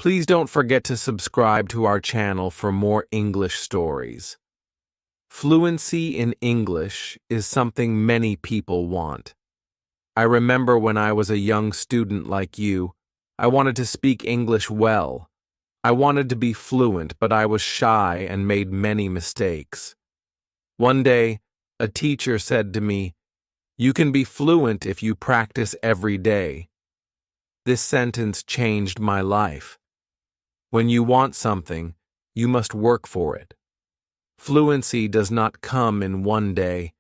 Please don't forget to subscribe to our channel for more English stories. Fluency in English is something many people want. I remember when I was a young student like you, I wanted to speak English well. I wanted to be fluent, but I was shy and made many mistakes. One day, a teacher said to me, "You can be fluent if you practice every day." This sentence changed my life. When you want something, you must work for it. Fluency does not come in one day.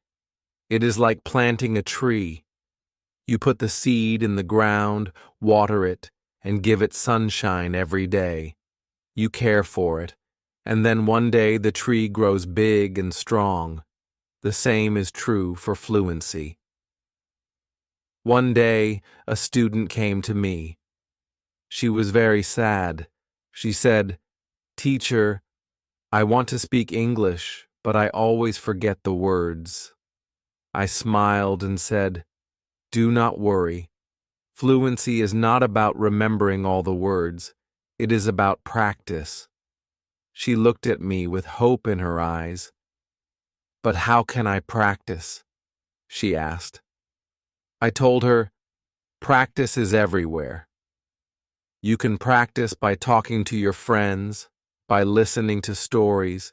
It is like planting a tree. You put the seed in the ground, water it, and give it sunshine every day. You care for it, and then one day the tree grows big and strong. The same is true for fluency. One day, a student came to me. She was very sad. She said, "Teacher, I want to speak English, but I always forget the words." I smiled and said, "Do not worry. Fluency is not about remembering all the words. It is about practice." She looked at me with hope in her eyes. "But how can I practice?" she asked. I told her, "Practice is everywhere. You can practice by talking to your friends, by listening to stories,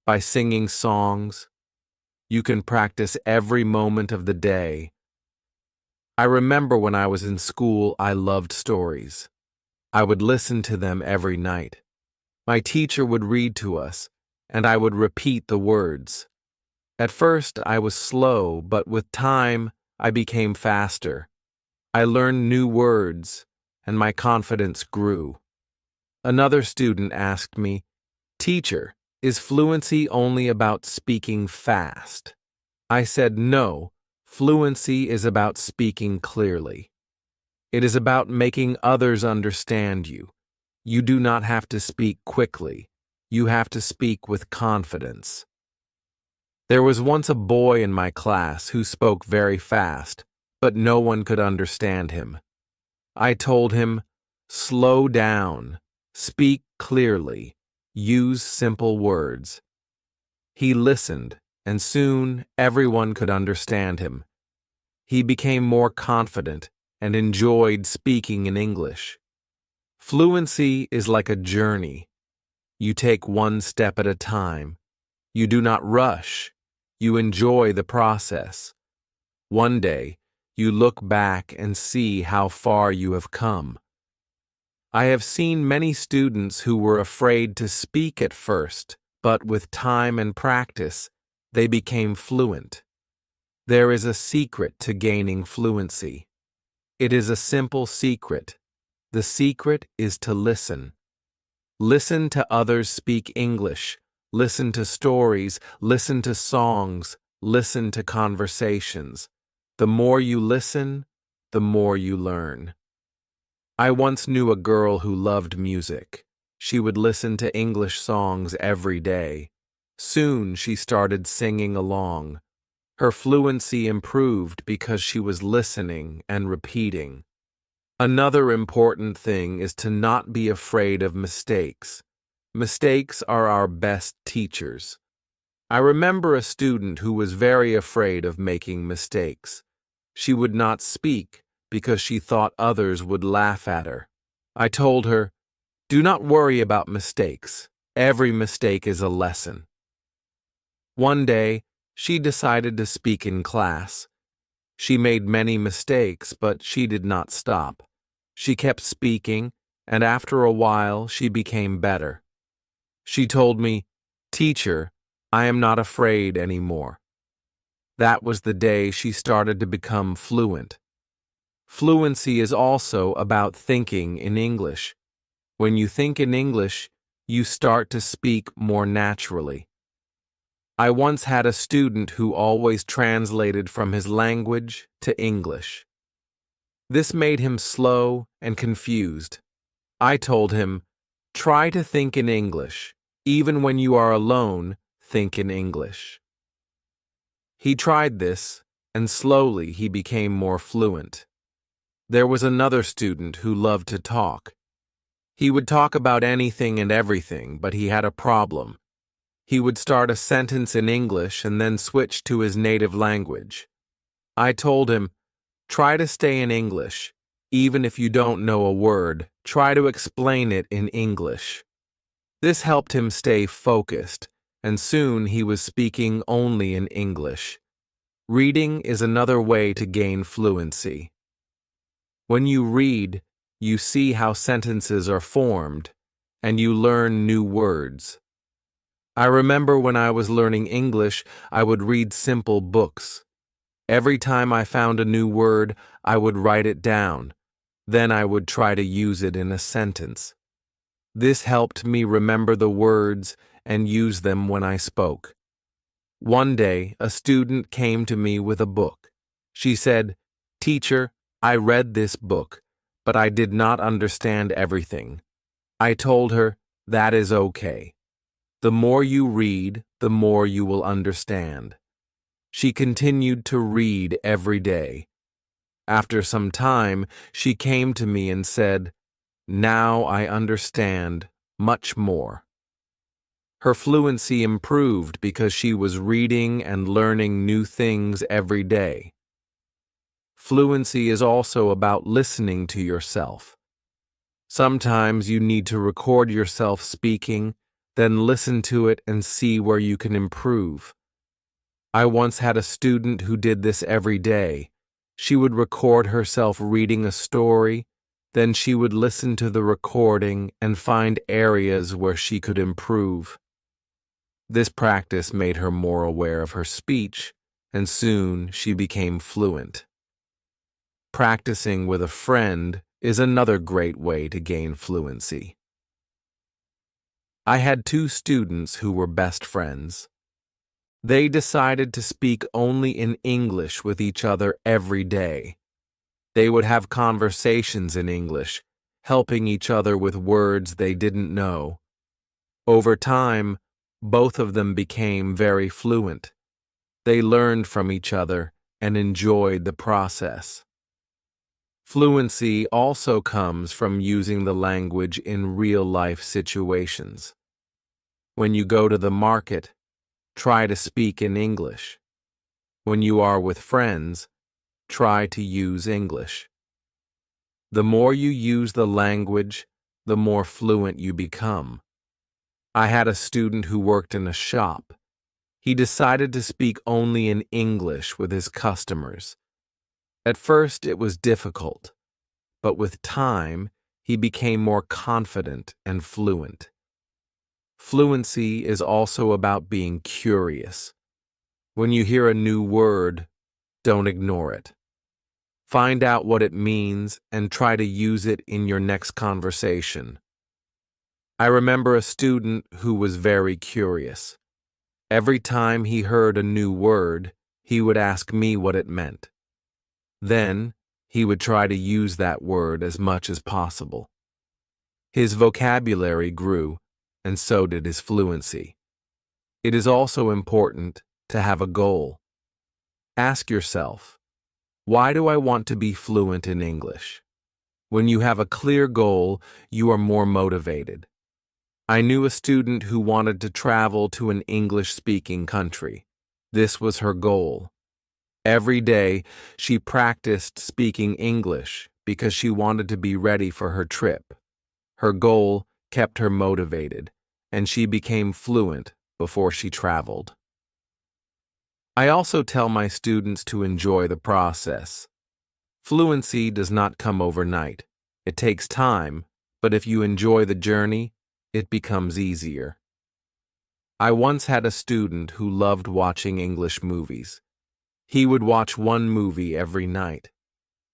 by singing songs. You can practice every moment of the day." I remember when I was in school, I loved stories. I would listen to them every night. My teacher would read to us, and I would repeat the words. At first, I was slow, but with time, I became faster. I learned new words, and my confidence grew. Another student asked me, "Teacher, is fluency only about speaking fast?" I said, "No, fluency is about speaking clearly. It is about making others understand you. You do not have to speak quickly. You have to speak with confidence." There was once a boy in my class who spoke very fast, but no one could understand him. I told him, "Slow down, speak clearly, use simple words." He listened, and soon everyone could understand him. He became more confident and enjoyed speaking in English. Fluency is like a journey. You take one step at a time. You do not rush. You enjoy the process. One day, you look back and see how far you have come. I have seen many students who were afraid to speak at first, but with time and practice, they became fluent. There is a secret to gaining fluency. It is a simple secret. The secret is to listen. Listen to others speak English. Listen to stories. Listen to songs. Listen to conversations. The more you listen, the more you learn. I once knew a girl who loved music. She would listen to English songs every day. Soon she started singing along. Her fluency improved because she was listening and repeating. Another important thing is to not be afraid of mistakes. Mistakes are our best teachers. I remember a student who was very afraid of making mistakes. She would not speak because she thought others would laugh at her. I told her, "Do not worry about mistakes. Every mistake is a lesson." One day, she decided to speak in class. She made many mistakes, but she did not stop. She kept speaking, and after a while, she became better. She told me, "Teacher, I am not afraid anymore." That was the day she started to become fluent. Fluency is also about thinking in English. When you think in English, you start to speak more naturally. I once had a student who always translated from his language to English. This made him slow and confused. I told him, "Try to think in English. Even when you are alone, think in English." He tried this, and slowly he became more fluent. There was another student who loved to talk. He would talk about anything and everything, but he had a problem. He would start a sentence in English and then switch to his native language. I told him, try to stay in English. Even if you don't know a word, try to explain it in English. This helped him stay focused, and soon he was speaking only in English. Reading is another way to gain fluency. When you read, you see how sentences are formed, and you learn new words. I remember when I was learning English, I would read simple books. Every time I found a new word, I would write it down. Then I would try to use it in a sentence. This helped me remember the words and use them when I spoke. One day, a student came to me with a book. She said, "Teacher, I read this book, but I did not understand everything." I told her, "That is okay. The more you read, the more you will understand." She continued to read every day. After some time, she came to me and said, "Now I understand much more." Her fluency improved because she was reading and learning new things every day. Fluency is also about listening to yourself. Sometimes you need to record yourself speaking, then listen to it and see where you can improve. I once had a student who did this every day. She would record herself reading a story, then she would listen to the recording and find areas where she could improve. This practice made her more aware of her speech, and soon she became fluent. Practicing with a friend is another great way to gain fluency. I had two students who were best friends. They decided to speak only in English with each other every day. They would have conversations in English, helping each other with words they didn't know. Over time, both of them became very fluent. They learned from each other and enjoyed the process. Fluency also comes from using the language in real-life situations. When you go to the market, try to speak in English. When you are with friends, try to use English. The more you use the language, the more fluent you become. I had a student who worked in a shop. He decided to speak only in English with his customers. At first, it was difficult, but with time, he became more confident and fluent. Fluency is also about being curious. When you hear a new word, don't ignore it. Find out what it means and try to use it in your next conversation. I remember a student who was very curious. Every time he heard a new word, he would ask me what it meant. Then, he would try to use that word as much as possible. His vocabulary grew, and so did his fluency. It is also important to have a goal. Ask yourself, why do I want to be fluent in English? When you have a clear goal, you are more motivated. I knew a student who wanted to travel to an English-speaking country. This was her goal. Every day, she practiced speaking English because she wanted to be ready for her trip. Her goal kept her motivated, and she became fluent before she traveled. I also tell my students to enjoy the process. Fluency does not come overnight. It takes time, but if you enjoy the journey, it becomes easier. I once had a student who loved watching English movies. He would watch one movie every night.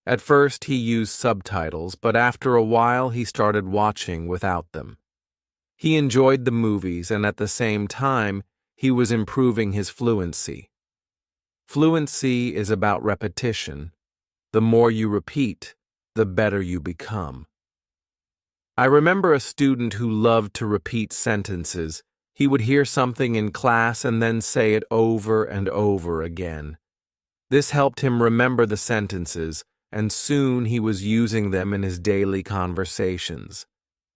At first, he used subtitles, but after a while, he started watching without them. He enjoyed the movies, and at the same time, he was improving his fluency. Fluency is about repetition. The more you repeat, the better you become. I remember a student who loved to repeat sentences. He would hear something in class and then say it over and over again. This helped him remember the sentences, and soon he was using them in his daily conversations.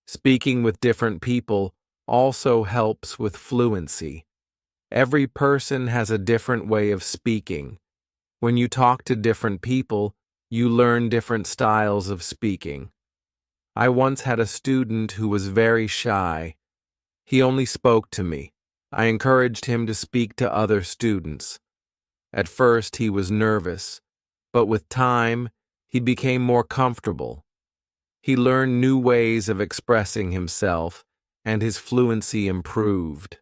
Speaking with different people also helps with fluency. Every person has a different way of speaking. When you talk to different people, you learn different styles of speaking. I once had a student who was very shy. He only spoke to me. I encouraged him to speak to other students. At first, he was nervous, but with time, he became more comfortable. He learned new ways of expressing himself, and his fluency improved.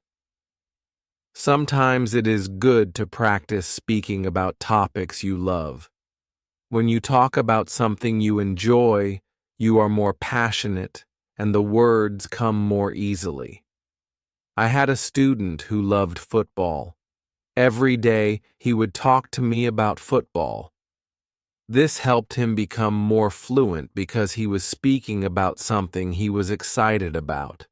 Sometimes it is good to practice speaking about topics you love. When you talk about something you enjoy, you are more passionate, and the words come more easily. I had a student who loved football. Every day, he would talk to me about football. This helped him become more fluent because he was speaking about something he was excited about.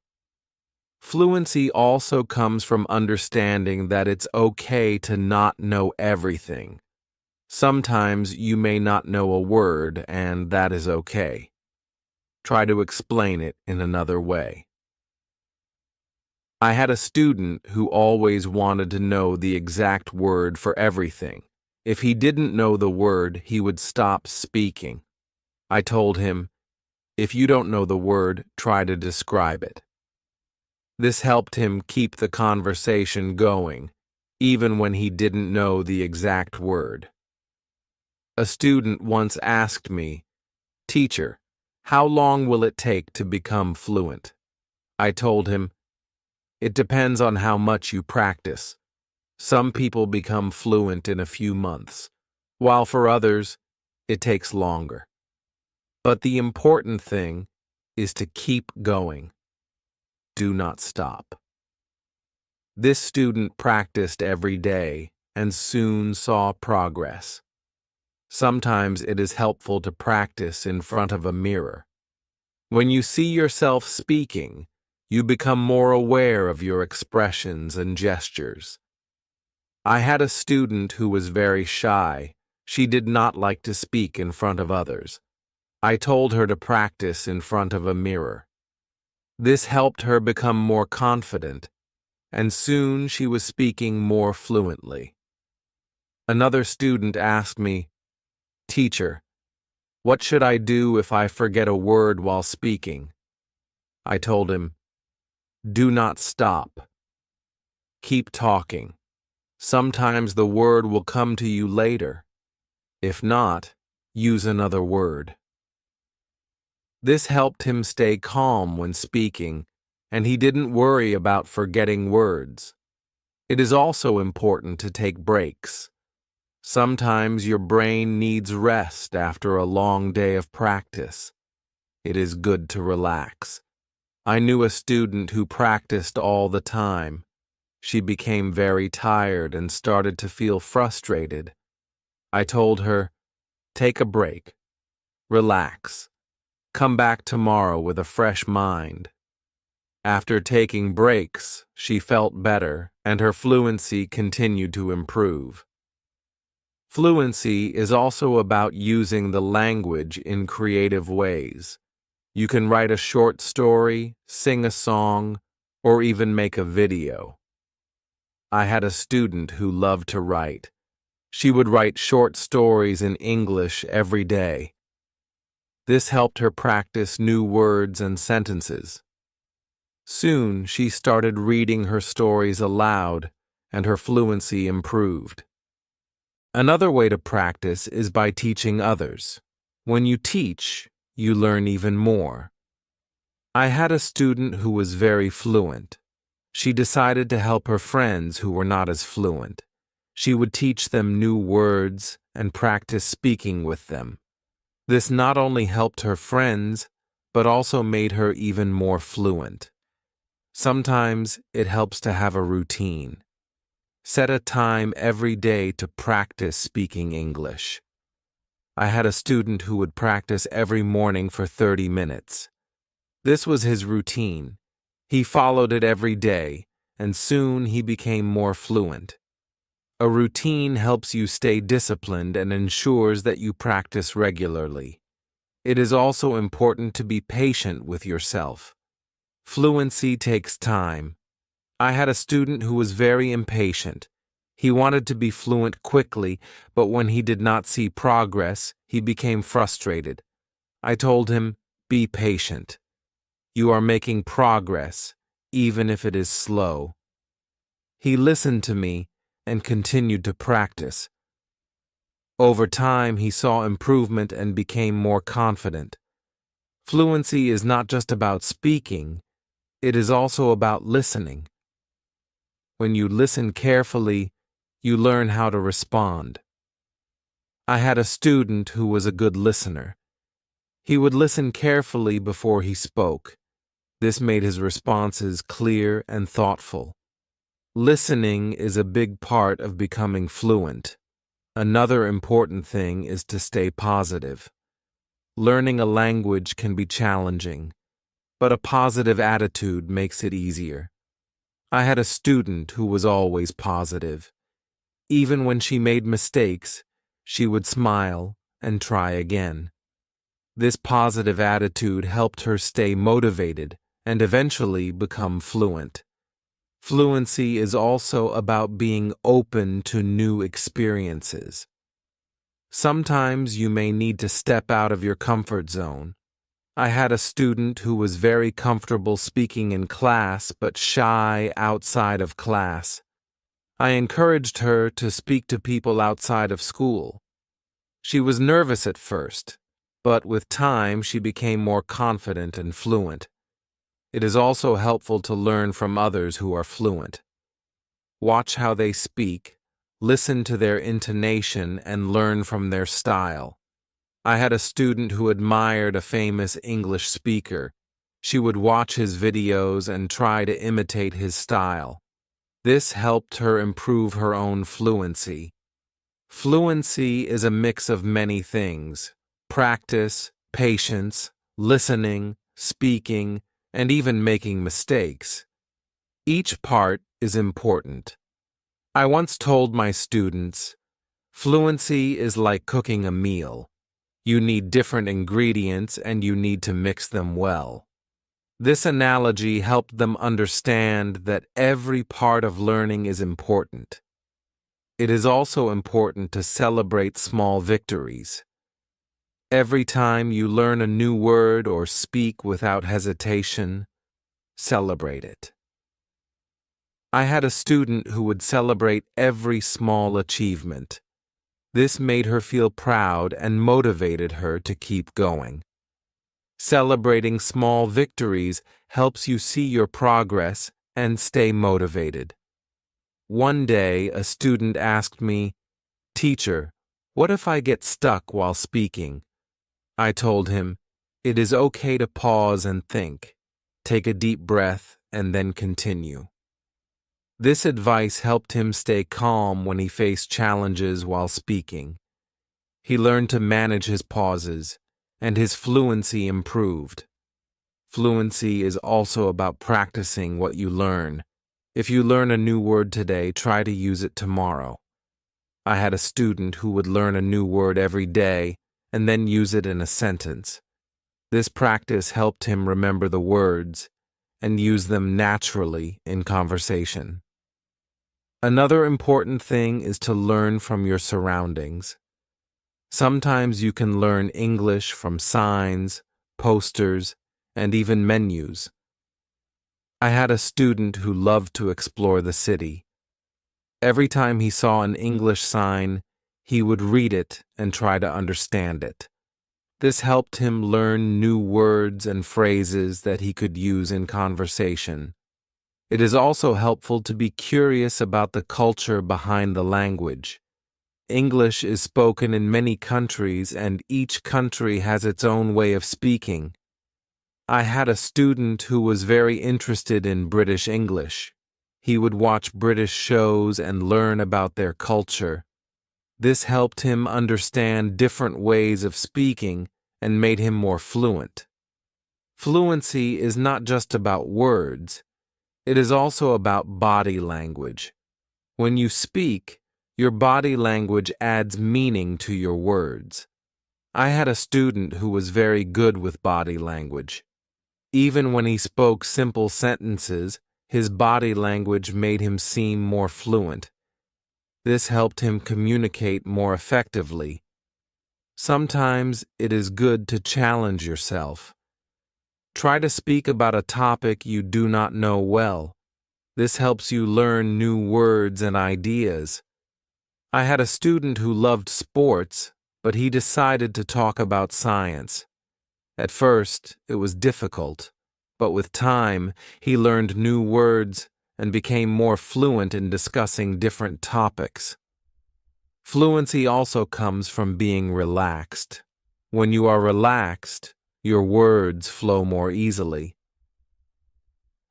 Fluency also comes from understanding that it's okay to not know everything. Sometimes you may not know a word, and that is okay. Try to explain it in another way. I had a student who always wanted to know the exact word for everything. If he didn't know the word, he would stop speaking. I told him, if you don't know the word, try to describe it. This helped him keep the conversation going, even when he didn't know the exact word. A student once asked me, "Teacher, how long will it take to become fluent?" I told him, "It depends on how much you practice. Some people become fluent in a few months, while for others, it takes longer. But the important thing is to keep going. Do not stop." This student practiced every day and soon saw progress. Sometimes it is helpful to practice in front of a mirror. When you see yourself speaking, you become more aware of your expressions and gestures. I had a student who was very shy. She did not like to speak in front of others. I told her to practice in front of a mirror. This helped her become more confident, and soon she was speaking more fluently. Another student asked me, "Teacher, what should I do if I forget a word while speaking?" I told him, "Do not stop. Keep talking. Sometimes the word will come to you later. If not, use another word." This helped him stay calm when speaking, and he didn't worry about forgetting words. It is also important to take breaks. Sometimes your brain needs rest after a long day of practice. It is good to relax. I knew a student who practiced all the time. She became very tired and started to feel frustrated. I told her, "Take a break. Relax. Come back tomorrow with a fresh mind." After taking breaks, she felt better and her fluency continued to improve. Fluency is also about using the language in creative ways. You can write a short story, sing a song, or even make a video. I had a student who loved to write. She would write short stories in English every day. This helped her practice new words and sentences. Soon, she started reading her stories aloud, and her fluency improved. Another way to practice is by teaching others. When you teach, you learn even more. I had a student who was very fluent. She decided to help her friends who were not as fluent. She would teach them new words and practice speaking with them. This not only helped her friends, but also made her even more fluent. Sometimes it helps to have a routine. Set a time every day to practice speaking English. I had a student who would practice every morning for 30 minutes. This was his routine. He followed it every day, and soon he became more fluent. A routine helps you stay disciplined and ensures that you practice regularly. It is also important to be patient with yourself. Fluency takes time. I had a student who was very impatient. He wanted to be fluent quickly, but when he did not see progress, he became frustrated. I told him, "Be patient. You are making progress, even if it is slow." He listened to me and continued to practice. Over time, he saw improvement and became more confident. Fluency is not just about speaking, it is also about listening. When you listen carefully, you learn how to respond. I had a student who was a good listener. He would listen carefully before he spoke. This made his responses clear and thoughtful. Listening is a big part of becoming fluent. Another important thing is to stay positive. Learning a language can be challenging, but a positive attitude makes it easier. I had a student who was always positive. Even when she made mistakes, she would smile and try again. This positive attitude helped her stay motivated and eventually become fluent. Fluency is also about being open to new experiences. Sometimes you may need to step out of your comfort zone. I had a student who was very comfortable speaking in class but shy outside of class. I encouraged her to speak to people outside of school. She was nervous at first, but with time she became more confident and fluent. It is also helpful to learn from others who are fluent. Watch how they speak, listen to their intonation, and learn from their style. I had a student who admired a famous English speaker. She would watch his videos and try to imitate his style. This helped her improve her own fluency. Fluency is a mix of many things: practice, patience, listening, speaking, and even making mistakes. Each part is important. I once told my students, fluency is like cooking a meal. You need different ingredients and you need to mix them well. This analogy helped them understand that every part of learning is important. It is also important to celebrate small victories. Every time you learn a new word or speak without hesitation, celebrate it. I had a student who would celebrate every small achievement. This made her feel proud and motivated her to keep going. Celebrating small victories helps you see your progress and stay motivated. One day, a student asked me, "Teacher, what if I get stuck while speaking?" I told him, "It is okay to pause and think. Take a deep breath and then continue." This advice helped him stay calm when he faced challenges while speaking. He learned to manage his pauses, and his fluency improved. Fluency is also about practicing what you learn. If you learn a new word today, try to use it tomorrow. I had a student who would learn a new word every day and then use it in a sentence. This practice helped him remember the words and use them naturally in conversation. Another important thing is to learn from your surroundings. Sometimes you can learn English from signs, posters, and even menus. I had a student who loved to explore the city. Every time he saw an English sign, he would read it and try to understand it. This helped him learn new words and phrases that he could use in conversation. It is also helpful to be curious about the culture behind the language. English is spoken in many countries, and each country has its own way of speaking. I had a student who was very interested in British English. He would watch British shows and learn about their culture. This helped him understand different ways of speaking and made him more fluent. Fluency is not just about words, it is also about body language. When you speak, your body language adds meaning to your words. I had a student who was very good with body language. Even when he spoke simple sentences, his body language made him seem more fluent. This helped him communicate more effectively. Sometimes it is good to challenge yourself. Try to speak about a topic you do not know well. This helps you learn new words and ideas. I had a student who loved sports, but he decided to talk about science. At first, it was difficult, but with time, he learned new words and became more fluent in discussing different topics. Fluency also comes from being relaxed. When you are relaxed, your words flow more easily.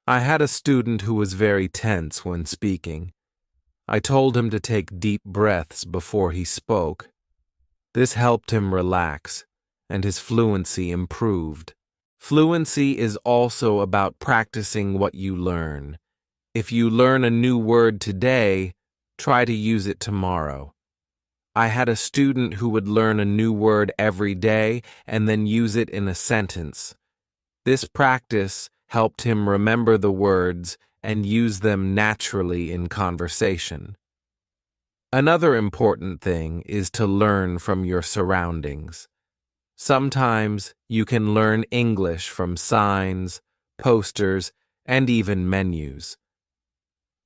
I had a student who was very tense when speaking. I told him to take deep breaths before he spoke. This helped him relax, and his fluency improved. Fluency is also about practicing what you learn. If you learn a new word today, try to use it tomorrow. I had a student who would learn a new word every day and then use it in a sentence. This practice helped him remember the words and use them naturally in conversation. Another important thing is to learn from your surroundings. Sometimes you can learn English from signs, posters, and even menus.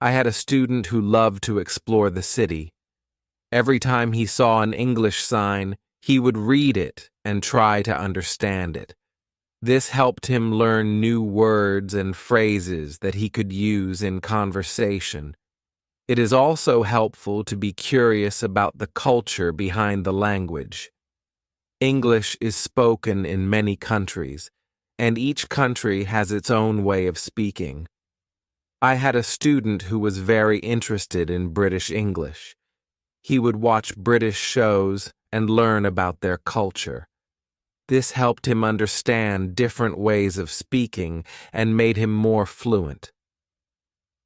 I had a student who loved to explore the city. Every time he saw an English sign, he would read it and try to understand it. This helped him learn new words and phrases that he could use in conversation. It is also helpful to be curious about the culture behind the language. English is spoken in many countries, and each country has its own way of speaking. I had a student who was very interested in British English. He would watch British shows and learn about their culture. This helped him understand different ways of speaking and made him more fluent.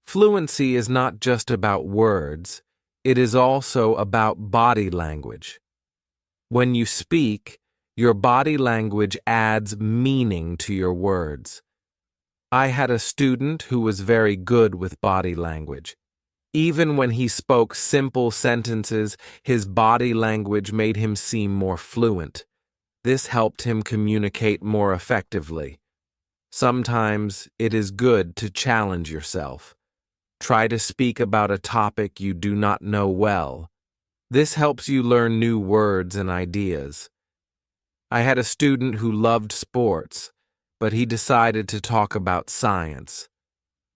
Fluency is not just about words, it is also about body language. When you speak, your body language adds meaning to your words. I had a student who was very good with body language. Even when he spoke simple sentences, his body language made him seem more fluent. This helped him communicate more effectively. Sometimes it is good to challenge yourself. Try to speak about a topic you do not know well. This helps you learn new words and ideas. I had a student who loved sports, but he decided to talk about science.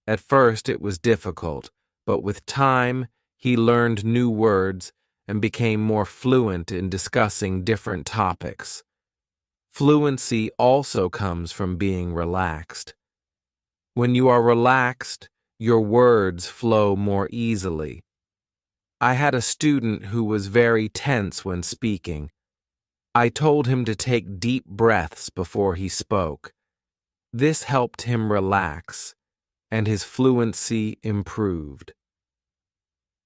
At first it was difficult, but with time, he learned new words and became more fluent in discussing different topics. Fluency also comes from being relaxed. When you are relaxed, your words flow more easily. I had a student who was very tense when speaking. I told him to take deep breaths before he spoke. This helped him relax, and his fluency improved.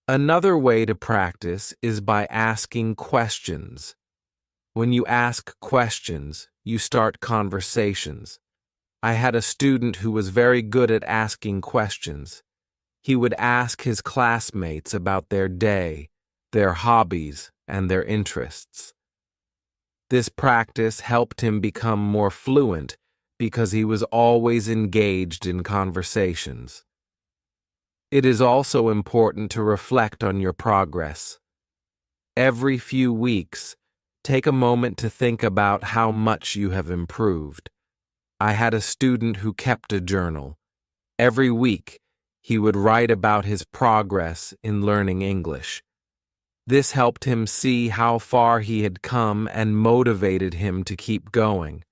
Another way to practice is by asking questions. When you ask questions, you start conversations. I had a student who was very good at asking questions. He would ask his classmates about their day, their hobbies, and their interests. This practice helped him become more fluent because he was always engaged in conversations. It is also important to reflect on your progress. Every few weeks, take a moment to think about how much you have improved. I had a student who kept a journal. Every week, he would write about his progress in learning English. This helped him see how far he had come and motivated him to keep going.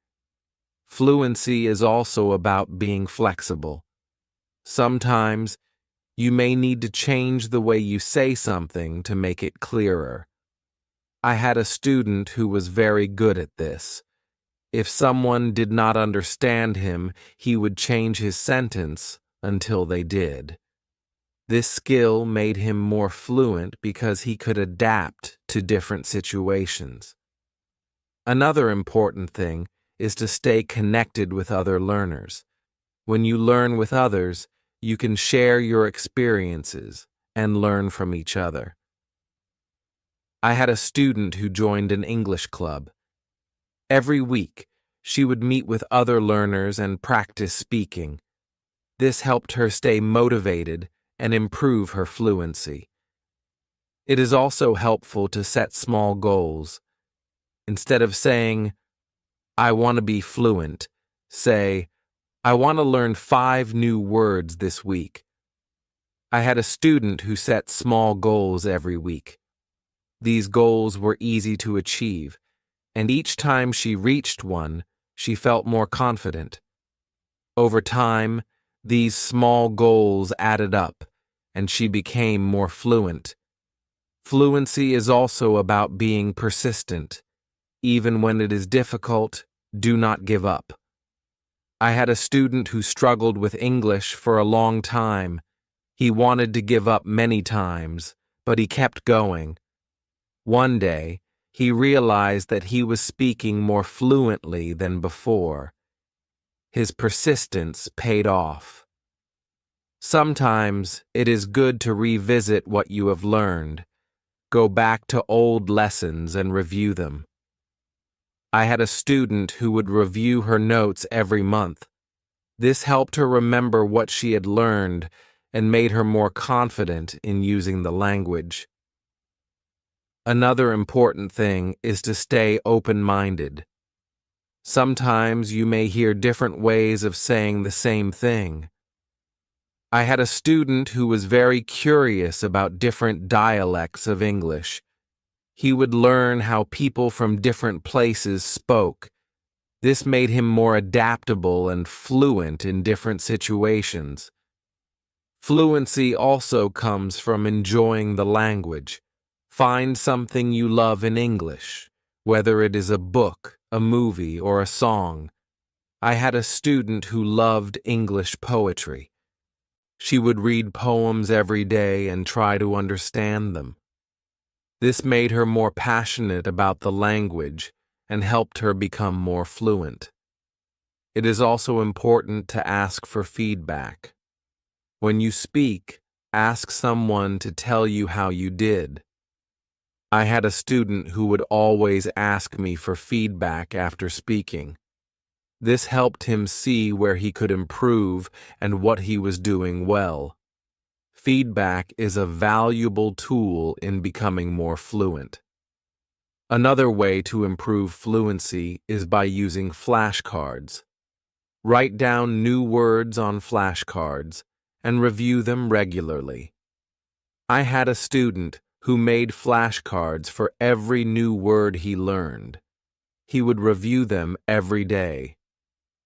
Fluency is also about being flexible. Sometimes, you may need to change the way you say something to make it clearer. I had a student who was very good at this. If someone did not understand him, he would change his sentence until they did. This skill made him more fluent because he could adapt to different situations. Another important thing is to stay connected with other learners. When you learn with others, you can share your experiences and learn from each other. I had a student who joined an English club. Every week, she would meet with other learners and practice speaking. This helped her stay motivated and improve her fluency. It is also helpful to set small goals. Instead of saying, "I want to be fluent," say, "I want to learn 5 new words this week." I had a student who set small goals every week. These goals were easy to achieve, and each time she reached one, she felt more confident. Over time, these small goals added up, and she became more fluent. Fluency is also about being persistent. Even when it is difficult, do not give up. I had a student who struggled with English for a long time. He wanted to give up many times, but he kept going. One day, he realized that he was speaking more fluently than before. His persistence paid off. Sometimes it is good to revisit what you have learned. Go back to old lessons and review them. I had a student who would review her notes every month. This helped her remember what she had learned and made her more confident in using the language. Another important thing is to stay open-minded. Sometimes you may hear different ways of saying the same thing. I had a student who was very curious about different dialects of English. He would learn how people from different places spoke. This made him more adaptable and fluent in different situations. Fluency also comes from enjoying the language. Find something you love in English, whether it is a book, a movie, or a song. I had a student who loved English poetry. She would read poems every day and try to understand them. This made her more passionate about the language and helped her become more fluent. It is also important to ask for feedback. When you speak, ask someone to tell you how you did. I had a student who would always ask me for feedback after speaking. This helped him see where he could improve and what he was doing well. Feedback is a valuable tool in becoming more fluent. Another way to improve fluency is by using flashcards. Write down new words on flashcards and review them regularly. I had a student who made flashcards for every new word he learned. He would review them every day.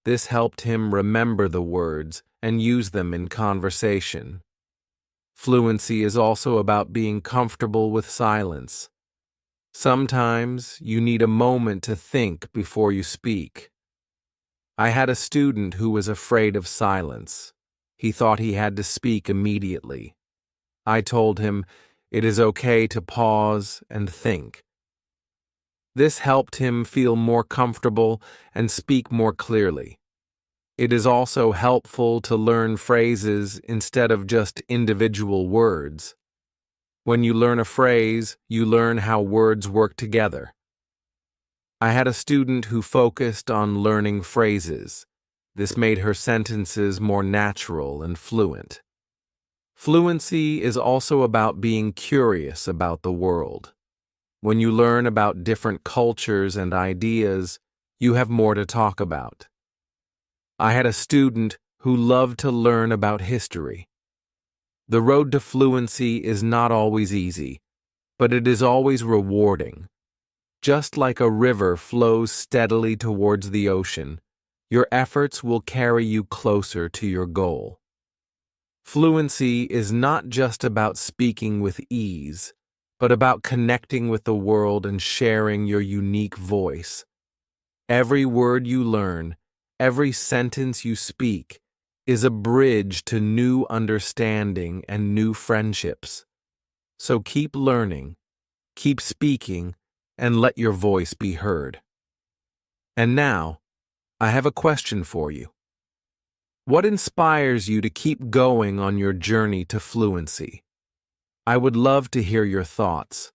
This helped him remember the words and use them in conversation. Fluency is also about being comfortable with silence. Sometimes you need a moment to think before you speak. I had a student who was afraid of silence. He thought he had to speak immediately. I told him it is okay to pause and think. This helped him feel more comfortable and speak more clearly. It is also helpful to learn phrases instead of just individual words. When you learn a phrase, you learn how words work together. I had a student who focused on learning phrases. This made her sentences more natural and fluent. Fluency is also about being curious about the world. When you learn about different cultures and ideas, you have more to talk about. I had a student who loved to learn about history. The road to fluency is not always easy, but it is always rewarding. Just like a river flows steadily towards the ocean, your efforts will carry you closer to your goal. Fluency is not just about speaking with ease, but about connecting with the world and sharing your unique voice. Every word you learn, every sentence you speak, is a bridge to new understanding and new friendships. So keep learning, keep speaking, and let your voice be heard. And now, I have a question for you. What inspires you to keep going on your journey to fluency? I would love to hear your thoughts.